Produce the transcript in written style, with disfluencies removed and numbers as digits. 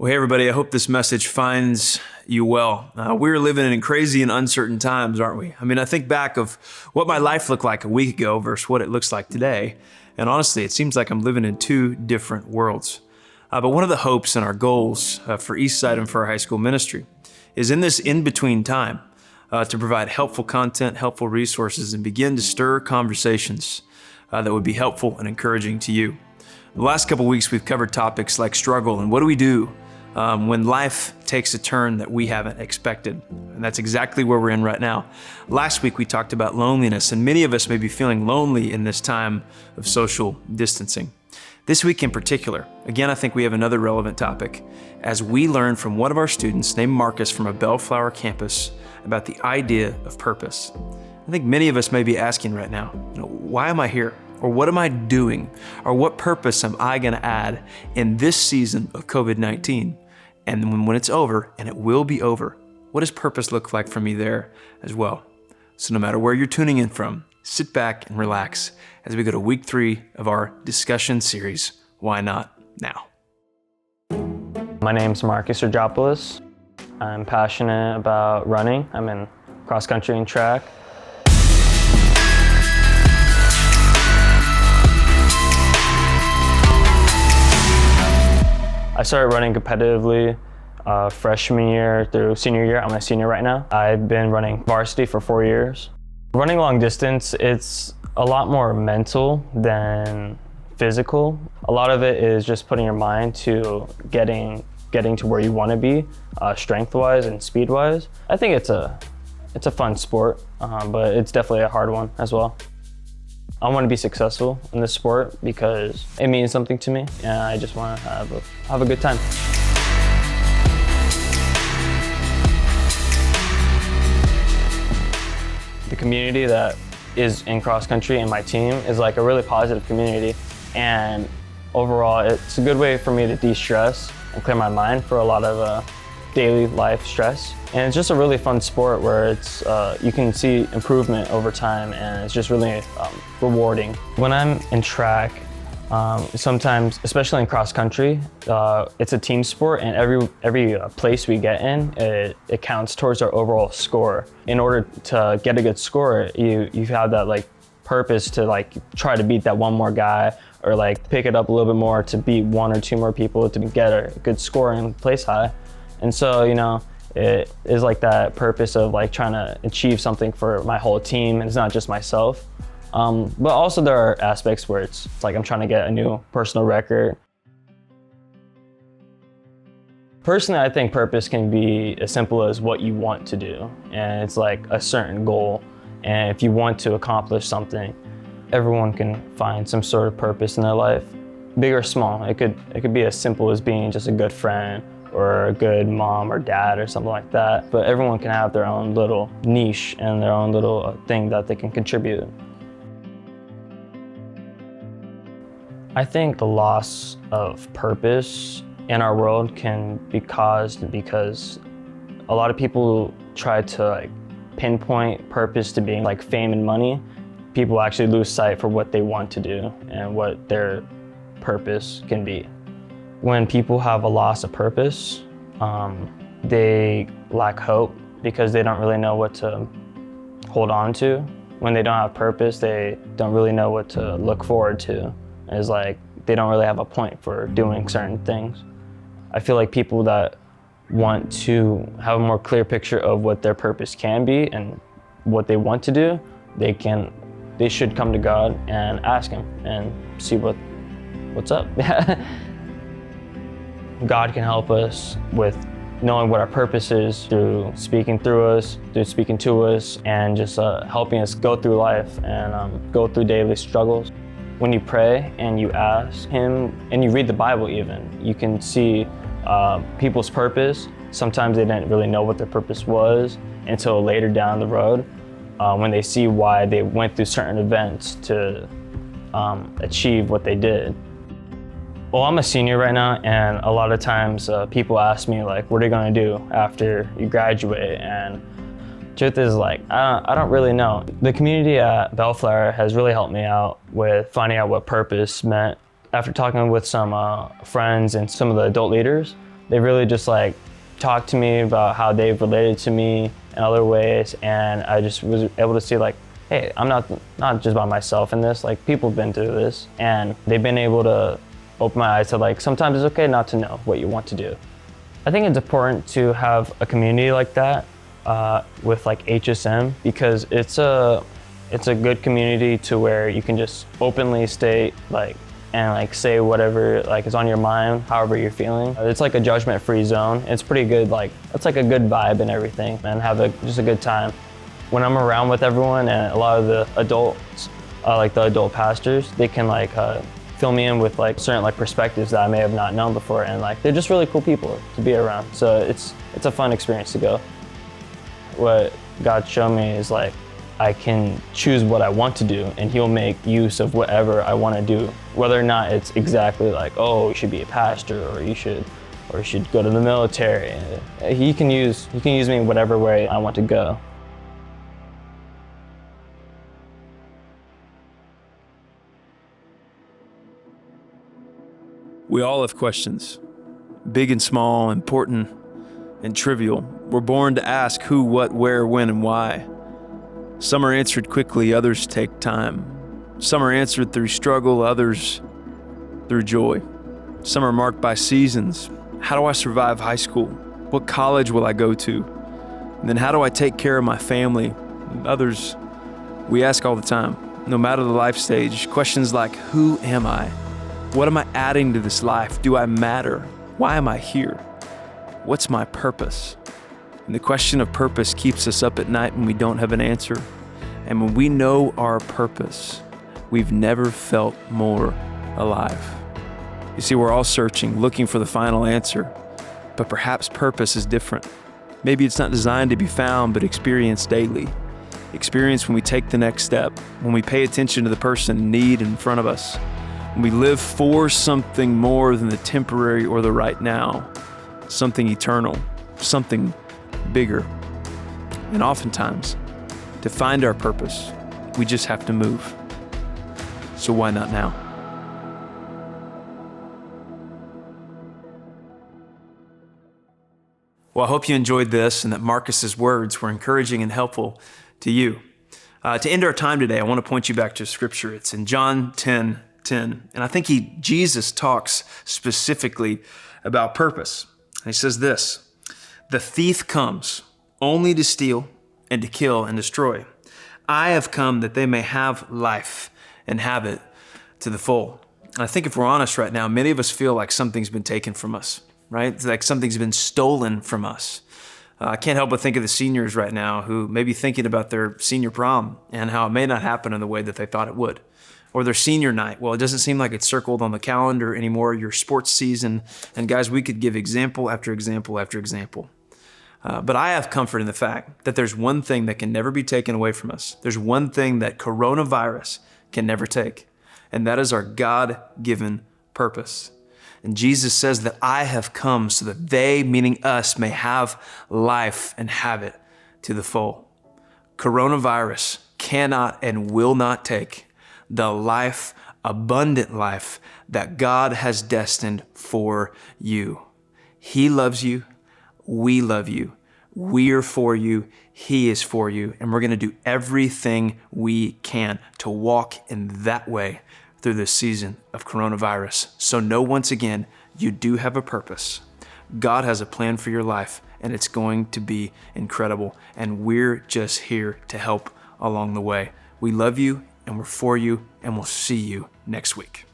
Well, hey, everybody, I hope this message finds you well. We're living in crazy and uncertain times, aren't we? I mean, I think back of what my life looked like a week ago versus what it looks like today. And honestly, it seems like I'm living in two different worlds. But one of the hopes and our goals for Eastside and for our high school ministry is in this in-between time to provide helpful content, helpful resources, and begin to stir conversations that would be helpful and encouraging to you. The last couple weeks, we've covered topics like struggle and what do we do when life takes a turn that we haven't expected. And that's exactly where we're in right now. Last week, we talked about loneliness, and many of us may be feeling lonely in this time of social distancing. This week in particular, again, I think we have another relevant topic as we learn from one of our students named Marcus from a Bellflower campus about the idea of purpose. I think many of us may be asking right now, why am I here? Or what am I doing? Or what purpose am I going to add in this season of COVID-19? And when it's over, and it will be over, what does purpose look like for me there as well? So no matter where you're tuning in from, sit back and relax as we go to week 3 of our discussion series, Why Not Now? My name's Marcus Rajopoulos. I'm passionate about running. I'm in cross country and track. I started running competitively freshman year through senior year. I'm a senior right now. I've been running varsity for 4 years. Running long distance, it's a lot more mental than physical. A lot of it is just putting your mind to getting to where you want to be, strength-wise and speed-wise. I think it's a fun sport, but it's definitely a hard one as well. I want to be successful in this sport because it means something to me, and I just want to have a good time. The community that is in cross country and my team is like a really positive community, and overall it's a good way for me to de-stress and clear my mind for a lot of daily life stress. And it's just a really fun sport where it's you can see improvement over time, and it's just really rewarding. When I'm in track, sometimes, especially in cross country, it's a team sport, and every place we get in, it counts towards our overall score. In order to get a good score, you have that like purpose to like try to beat that one more guy, or like pick it up a little bit more to beat 1 or 2 more people to get a good score and place high. And so, it is like that purpose of like trying to achieve something for my whole team, and it's not just myself. But also there are aspects where it's like I'm trying to get a new personal record. Personally, I think purpose can be as simple as what you want to do, and it's like a certain goal. And if you want to accomplish something, everyone can find some sort of purpose in their life, big or small. It could be as simple as being just a good friend, or a good mom or dad or something like that. But everyone can have their own little niche and their own little thing that they can contribute. I think the loss of purpose in our world can be caused because a lot of people try to like pinpoint purpose to being like fame and money. People actually lose sight for what they want to do and what their purpose can be. When people have a loss of purpose, they lack hope because they don't really know what to hold on to. When they don't have purpose, they don't really know what to look forward to. It's like they don't really have a point for doing certain things. I feel like people that want to have a more clear picture of what their purpose can be and what they want to do, they should come to God and ask Him and see what's up. God can help us with knowing what our purpose is through speaking through us, through speaking to us, and just helping us go through life and go through daily struggles. When you pray and you ask Him, and you read the Bible even, you can see people's purpose. Sometimes they didn't really know what their purpose was until later down the road when they see why they went through certain events to achieve what they did. Well, I'm a senior right now, and a lot of times people ask me like, what are you gonna do after you graduate? And truth is like, I don't really know. The community at Bellflower has really helped me out with finding out what purpose meant. After talking with some friends and some of the adult leaders, They really just like talked to me about how they've related to me in other ways, and I just was able to see like, hey, I'm not just by myself in this. Like, people have been through this, and they've been able to open my eyes to like, sometimes it's okay not to know what you want to do. I think it's important to have a community like that with like HSM, because it's a good community to where you can just openly state like, and like say whatever like is on your mind, however you're feeling. It's like a judgment-free zone. It's pretty good, like it's like a good vibe and everything, and have just a good time. When I'm around with everyone and a lot of the adults, like the adult pastors, they can like fill me in with like certain like perspectives that I may have not known before, and like they're just really cool people to be around. So it's a fun experience to go. What God showed me is like, I can choose what I want to do, and He'll make use of whatever I want to do, whether or not it's exactly like, oh, you should be a pastor, or you should go to the military. He can use me in whatever way I want to go. We all have questions, big and small, important and trivial. We're born to ask who, what, where, when, and why. Some are answered quickly, others take time. Some are answered through struggle, others through joy. Some are marked by seasons. How do I survive high school? What college will I go to? And then how do I take care of my family? And others we ask all the time, no matter the life stage, questions like, who am I? What am I adding to this life? Do I matter? Why am I here? What's my purpose? And the question of purpose keeps us up at night when we don't have an answer. And when we know our purpose, we've never felt more alive. You see, we're all searching, looking for the final answer, but perhaps purpose is different. Maybe it's not designed to be found, but experienced daily. Experienced when we take the next step, when we pay attention to the person in need in front of us, when we live for something more than the temporary or the right now, something eternal, something bigger. And oftentimes, to find our purpose, we just have to move. So why not now? Well, I hope you enjoyed this and that Marcus's words were encouraging and helpful to you. To end our time today, I want to point you back to Scripture. It's in John 10:10, and I think Jesus talks specifically about purpose. And he says this, "The thief comes only to steal and to kill and destroy. I have come that they may have life and have it to the full." And I think if we're honest right now, many of us feel like something's been taken from us, right? It's like something's been stolen from us. I can't help but think of the seniors right now who may be thinking about their senior prom and how it may not happen in the way that they thought it would. Or their senior night. Well, it doesn't seem like it's circled on the calendar anymore, your sports season. And guys, we could give example after example after example. But I have comfort in the fact that there's one thing that can never be taken away from us. There's one thing that coronavirus can never take, and that is our God-given purpose. And Jesus says that I have come so that they, meaning us, may have life and have it to the full. Coronavirus cannot and will not take the life, abundant life that God has destined for you. He loves you. We love you. We are for you. He is for you. And we're going to do everything we can to walk in that way through this season of coronavirus. So know once again, you do have a purpose. God has a plan for your life, and it's going to be incredible. And we're just here to help along the way. We love you, and we're for you, and we'll see you next week.